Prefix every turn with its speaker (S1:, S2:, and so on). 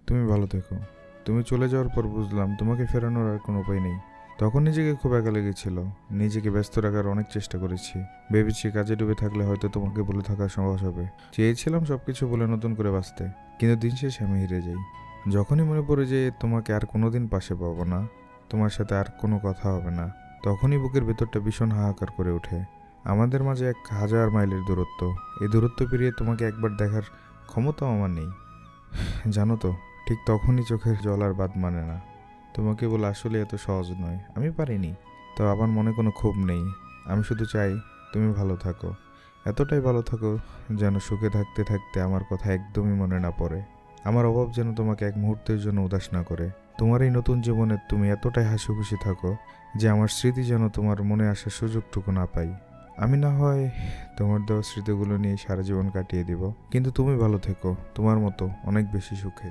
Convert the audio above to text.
S1: তুমি ভালো থেকো। তুমি চলে যাওয়ার পর বুঝলাম তোমাকে ফেরানোর আর কোনো উপায় নেই। তখন নিজেকে খুব একা লেগেছিল। নিজেকে ব্যস্ত রাখার অনেক চেষ্টা করেছি। ভেবেছি কাজে ডুবে থাকলে হয়তো তোমাকে বলে থাকা সহজ হবে। চেয়েছিলাম সবকিছু বলে নতুন করে বাঁচতে, কিন্তু দিন শেষে আমি হেরে যাই। যখনই মনে পড়ে যে তোমাকে আর কোনোদিন পাশে পাবো না, তোমার সাথে আর কোনো কথা হবে না, তখনই বুকের ভেতরটা ভীষণ হাহাকার করে ওঠে। আমাদের মাঝে 1000 মাইলের দূরত্ব। এই দূরত্ব পেরিয়ে তোমাকে একবার দেখার ক্ষমতাও আমার নেই। জানো তো, ঠিক তখনই চোখের জল আর বাদ মানে না। তোমাকে বলে আসলে এত সহজ নয়, আমি পারিনি। তো আমার মনে কোনো ক্ষোভ নেই। আমি শুধু চাই তুমি ভালো থাকো, এতটাই ভালো থাকো যেন সুখে থাকতে থাকতে আমার কথা একদমই মনে না পড়ে। আমার অভাব যেন তোমাকে এক মুহূর্তের জন্য উদাস না করে। তোমার এই নতুন জীবনে তুমি এতটাই হাসি খুশি থাকো যে আমার স্মৃতি যেন তোমার মনে আসার সুযোগটুকু না পাই। আমি না হয় তোমার দেওয়া স্মৃতিগুলো নিয়ে সারা জীবন কাটিয়ে দিব, কিন্তু তুমি ভালো থেকো, তোমার মতো অনেক বেশি সুখে।